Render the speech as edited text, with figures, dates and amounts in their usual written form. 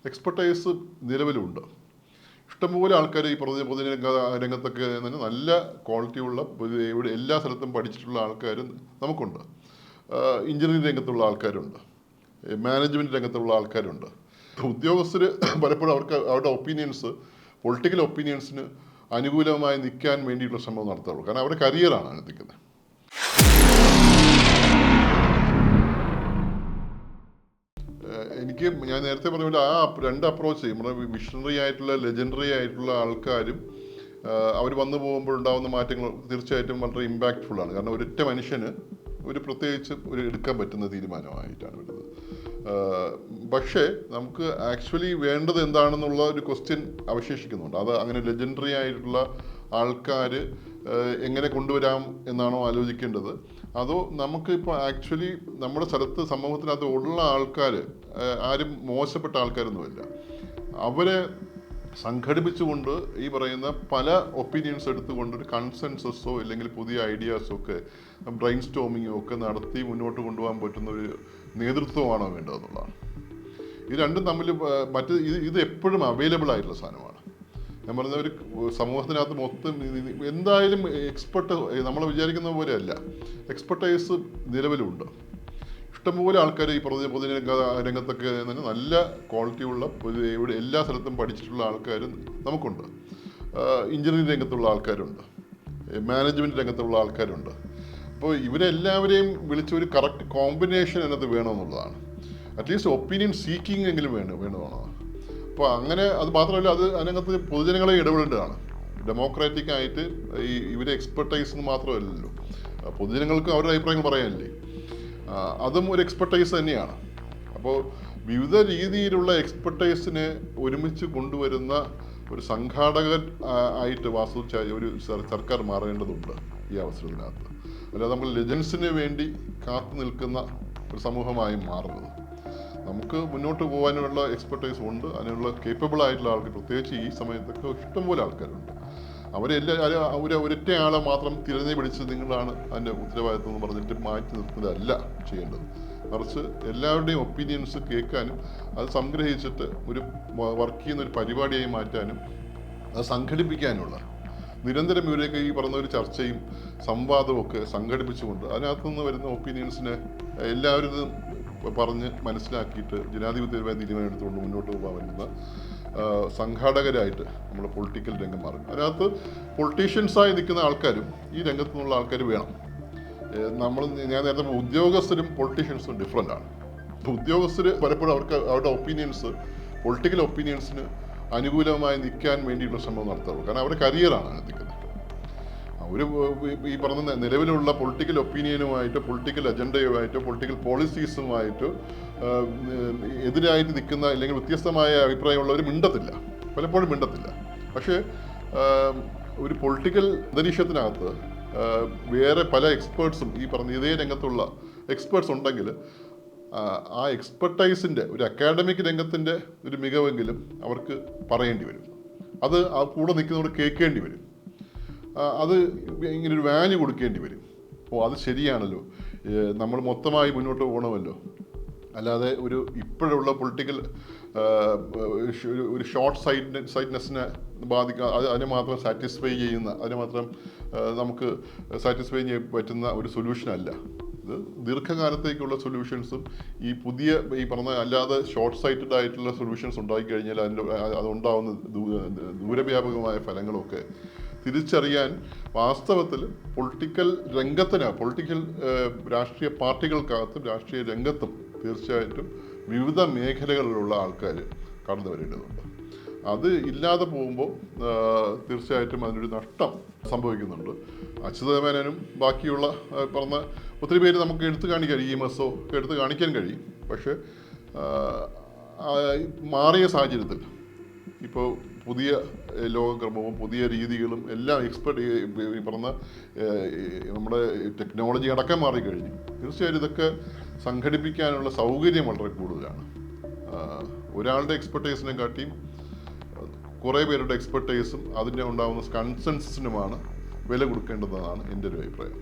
Expertise നിലവിലുണ്ട്. ഇഷ്ടംപോലെ ആൾക്കാർ ഈ പൊതുജന രംഗത്തൊക്കെ തന്നെ നല്ല ക്വാളിറ്റിയുള്ള ഇവിടെ എല്ലാ സ്ഥലത്തും പഠിച്ചിട്ടുള്ള ആൾക്കാരും നമുക്കുണ്ട്. എഞ്ചിനീയറിംഗ് രംഗത്തുള്ള ആൾക്കാരുണ്ട്, മാനേജ്മെൻറ്റ് രംഗത്തുള്ള ആൾക്കാരുണ്ട്. ഉദ്യോഗസ്ഥർ പലപ്പോഴും അവരുടെ ഒപ്പീനിയൻസ് പൊളിറ്റിക്കൽ ഒപ്പീനിയൻസിന് അനുകൂലമായി നിൽക്കാൻ വേണ്ടിയിട്ടുള്ള ശ്രമം നടത്തുള്ളൂ. കാരണം അവരുടെ കരിയറാണ് അനുവദിക്കുന്നത്. ഞാൻ നേരത്തെ പറഞ്ഞ പോലെ രണ്ട് അപ്രോച്ച് നമ്മുടെ മിഷണറി ആയിട്ടുള്ള ലെജൻഡറി ആയിട്ടുള്ള ആൾക്കാരും അവർ വന്നു പോകുമ്പോഴുണ്ടാകുന്ന മാറ്റങ്ങൾ തീർച്ചയായിട്ടും വളരെ ഇമ്പാക്റ്റ്ഫുൾ ആണ്. കാരണം ഒരൊറ്റ മനുഷ്യന് പ്രത്യേകിച്ച് എടുക്കാൻ പറ്റുന്ന തീരുമാനമായിട്ടാണ് വരുന്നത്. പക്ഷേ നമുക്ക് ആക്ച്വലി വേണ്ടത് എന്താണെന്നുള്ള ഒരു ക്വസ്റ്റ്യൻ അവശേഷിക്കുന്നുണ്ട്. അത് അങ്ങനെ ലെജൻഡറി ആയിട്ടുള്ള ആൾക്കാർ എങ്ങനെ കൊണ്ടുവരാം എന്നാണോ ആലോചിക്കേണ്ടത്, അതോ നമുക്കിപ്പോൾ ആക്ച്വലി നമ്മുടെ സ്ഥലത്ത് സമൂഹത്തിനകത്ത് ഉള്ള ആൾക്കാർ ആരും മോശപ്പെട്ട ആൾക്കാരൊന്നുമില്ല, അവരെ സംഘടിപ്പിച്ചുകൊണ്ട് ഈ പറയുന്ന പല ഒപ്പീനിയൻസ് എടുത്തുകൊണ്ട് ഒരു കൺസെൻസസോ അല്ലെങ്കിൽ പുതിയ ഐഡിയാസോ ഒക്കെ ബ്രെയിൻ സ്റ്റോമിങ്ങോ ഒക്കെ നടത്തി മുന്നോട്ട് കൊണ്ടുപോകാൻ പറ്റുന്ന ഒരു നേതൃത്വമാണോ വേണ്ടതെന്നുള്ളതാണ്. ഇത് രണ്ടും തമ്മിൽ ഇത് എപ്പോഴും അവൈലബിൾ ആയിട്ടുള്ള സാധനമാണ്. ഞാൻ പറഞ്ഞ ഒരു സമൂഹത്തിനകത്ത് മൊത്തം എന്തായാലും നമ്മൾ വിചാരിക്കുന്ന പോലെയല്ല, എക്സ്പെർട്ടൈസ് നിലവിലുണ്ട്. ഇഷ്ടംപോലെ ആൾക്കാർ ഈ പൊതുജന രംഗത്തൊക്കെ തന്നെ നല്ല ക്വാളിറ്റിയുള്ള ഇവിടെ എല്ലാ സ്ഥലത്തും പഠിച്ചിട്ടുള്ള ആൾക്കാരും നമുക്കുണ്ട്. എഞ്ചിനീയറിംഗ് രംഗത്തുള്ള ആൾക്കാരുണ്ട്, മാനേജ്മെൻറ്റ് രംഗത്തുള്ള ആൾക്കാരുണ്ട്. അപ്പോൾ ഇവരെല്ലാവരെയും വിളിച്ച് ഒരു കറക്റ്റ് കോമ്പിനേഷൻ അതിനകത്ത് വേണമെന്നുള്ളതാണ്. അറ്റ്ലീസ്റ്റ് ഒപ്പീനിയൻ സീക്കിംഗ് എങ്കിലും വേണമെന്നാണ്. അപ്പോൾ അങ്ങനെ അത് മാത്രമല്ല, അതിനകത്ത് പൊതുജനങ്ങളെ ഇടപെടേണ്ടതാണ്. ഡെമോക്രാറ്റിക് ആയിട്ട് ഇവരെ എക്സ്പെർട്ടൈസ് മാത്രമല്ലല്ലോ, പൊതുജനങ്ങൾക്ക് അവരുടെ അഭിപ്രായങ്ങൾ പറയാനില്ലേ, അതും ഒരു എക്സ്പെർട്ടൈസ് തന്നെയാണ്. അപ്പോൾ വിവിധ രീതിയിലുള്ള എക്സ്പെർട്ടൈസിനെ ഒരുമിച്ച് കൊണ്ടുവരുന്ന ഒരു സംഘാടകൻ ആയിട്ട് ഒരു സർക്കാർ മാറേണ്ടതുണ്ട് ഈ അവസരത്തിനകത്ത്. അല്ലാതെ നമ്മൾ ലെജൻസിന് വേണ്ടി കാത്തു നിൽക്കുന്ന ഒരു സമൂഹമായി മാറുന്നത്. നമുക്ക് മുന്നോട്ട് പോകാനുള്ള എക്സ്പെർട്ടൈസ് ഉണ്ട്, അതിനുള്ള കേപ്പബിൾ ആയിട്ടുള്ള ആൾക്ക്, പ്രത്യേകിച്ച് ഈ സമയത്തൊക്കെ ഇഷ്ടംപോലെ ആൾക്കാരുണ്ട്. ഒരൊറ്റ ആളെ മാത്രം തിരഞ്ഞു പിടിച്ച് നിങ്ങളാണ് അതിൻ്റെ ഉത്തരവാദിത്വം എന്ന് പറഞ്ഞിട്ട് മാറ്റി നിർത്തുന്നതല്ല ചെയ്യേണ്ടത്. മറിച്ച് എല്ലാവരുടെയും ഒപ്പീനിയൻസ് കേൾക്കാനും അത് സംഗ്രഹിച്ചിട്ട് ഒരു വർക്ക് ചെയ്യുന്ന ഒരു പരിപാടിയായി മാറ്റാനും അത് സംഘടിപ്പിക്കാനുള്ള നിരന്തരം ഇവരെയൊക്കെ ഈ പറഞ്ഞ ഒരു ചർച്ചയും സംവാദവും ഒക്കെ സംഘടിപ്പിച്ചുകൊണ്ട് അതിനകത്തുനിന്ന് വരുന്ന ഒപ്പീനിയൻസിനെ എല്ലാവരും പറഞ്ഞ് മനസ്സിലാക്കിയിട്ട് ജനാധിപത്യപരമായ തീരുമാനം എടുത്തുകൊണ്ട് മുന്നോട്ട് പോകാൻ പറ്റുന്ന സംഘാടകരായിട്ട് നമ്മുടെ പൊളിറ്റിക്കൽ രംഗം മാറും. അതിനകത്ത് പൊളിറ്റീഷ്യൻസായി നിൽക്കുന്ന ആൾക്കാരും ഈ രംഗത്തു നിന്നുള്ള ആൾക്കാർ വേണം. ഞാൻ നേരത്തെ ഉദ്യോഗസ്ഥരും പൊളിറ്റീഷ്യൻസും ഡിഫറൻ്റ് ആണ്. ഉദ്യോഗസ്ഥർ പലപ്പോഴും അവരുടെ ഒപ്പീനിയൻസ് പൊളിറ്റിക്കൽ ഒപ്പീനിയൻസിന് അനുകൂലമായി നിൽക്കാൻ വേണ്ടിയിട്ടുള്ള ശ്രമം നടത്തുള്ളൂ. കാരണം അവരുടെ കരിയറാണ് നിൽക്കുന്നത്. ഈ പറഞ്ഞ നിലവിലുള്ള പൊളിറ്റിക്കൽ ഒപ്പീനിയനുമായിട്ടോ പൊളിറ്റിക്കൽ അജണ്ടയുമായിട്ടോ പൊളിറ്റിക്കൽ പോളിസീസുമായിട്ടോ എതിരായിട്ട് നിൽക്കുന്ന അല്ലെങ്കിൽ വ്യത്യസ്തമായ അഭിപ്രായമുള്ളവർ പലപ്പോഴും മിണ്ടത്തില്ല. പക്ഷേ ഒരു പൊളിറ്റിക്കൽ അന്തരീക്ഷത്തിനകത്ത് വേറെ പല എക്സ്പേർട്സും ഈ പറഞ്ഞ ഇതേ രംഗത്തുള്ള എക്സ്പേർട്സ് ഉണ്ടെങ്കിൽ ആ എക്സ്പെർട്ടൈസിൻ്റെ ഒരു അക്കാഡമിക് രംഗത്തിൻ്റെ ഒരു മികവെങ്കിലും അവർക്ക് പറയേണ്ടി വരും. അത് ആ കൂടെ നിൽക്കുന്നവർ കേൾക്കേണ്ടി വരും. അത് ഇങ്ങനൊരു വാല്യൂ കൊടുക്കേണ്ടി വരും. അപ്പോൾ അത് ശരിയാണല്ലോ, നമ്മൾ മൊത്തമായി മുന്നോട്ട് പോകണമല്ലോ. അല്ലാതെ ഇപ്പോഴുള്ള പൊളിറ്റിക്കൽ ഒരു ഷോർട്ട് സൈറ്റ്നെസ്സിനെ അതിനെ മാത്രം അതിനെ മാത്രം നമുക്ക് സാറ്റിസ്ഫൈ ചെയ്യാൻ പറ്റുന്ന ഒരു സൊല്യൂഷനല്ല ഇത്. ദീർഘകാലത്തേക്കുള്ള സൊല്യൂഷൻസും ഈ പറഞ്ഞ അല്ലാതെ ഷോർട്ട് സൈറ്റഡ് ആയിട്ടുള്ള സൊല്യൂഷൻസ് ഉണ്ടായിക്കഴിഞ്ഞാൽ അതുണ്ടാകുന്ന ദൂരവ്യാപകമായ ഫലങ്ങളൊക്കെ തിരിച്ചറിയാൻ വാസ്തവത്തിൽ പൊളിറ്റിക്കൽ രാഷ്ട്രീയ പാർട്ടികൾക്കകത്തും രാഷ്ട്രീയ രംഗത്തും തീർച്ചയായിട്ടും വിവിധ മേഖലകളിലുള്ള ആൾക്കാർ കടന്നു വരേണ്ടതുണ്ട്. അത് ഇല്ലാതെ പോകുമ്പോൾ തീർച്ചയായിട്ടും അതിനൊരു നഷ്ടം സംഭവിക്കുന്നുണ്ട്. അച്യുതമേനോനും ബാക്കിയുള്ള പറഞ്ഞ ഒത്തിരി പേര് നമുക്ക് എടുത്തു കാണിക്കാൻ EMS ഒക്കെ എടുത്ത് കാണിക്കാൻ കഴിയും. പക്ഷേ മാറിയ സാഹചര്യത്തിൽ ഇപ്പോൾ പുതിയ ലോകക്രമവും പുതിയ രീതികളും എല്ലാം പറഞ്ഞ നമ്മുടെ ടെക്നോളജി അടക്കം മാറിക്കഴിഞ്ഞു. തീർച്ചയായും ഇതൊക്കെ സംഘടിപ്പിക്കാനുള്ള സൗകര്യം വളരെ കൂടുതലാണ്. ഒരാളുടെ എക്സ്പെർട്ടൈസിനെ കാട്ടിയും കുറേ പേരുടെ എക്സ്പെർട്ടൈസും അതിൻ്റെ ഉണ്ടാകുന്ന കൺസെൻസസിനുമാണ് വില കൊടുക്കേണ്ടതെന്നാണ് എൻ്റെ ഒരു അഭിപ്രായം.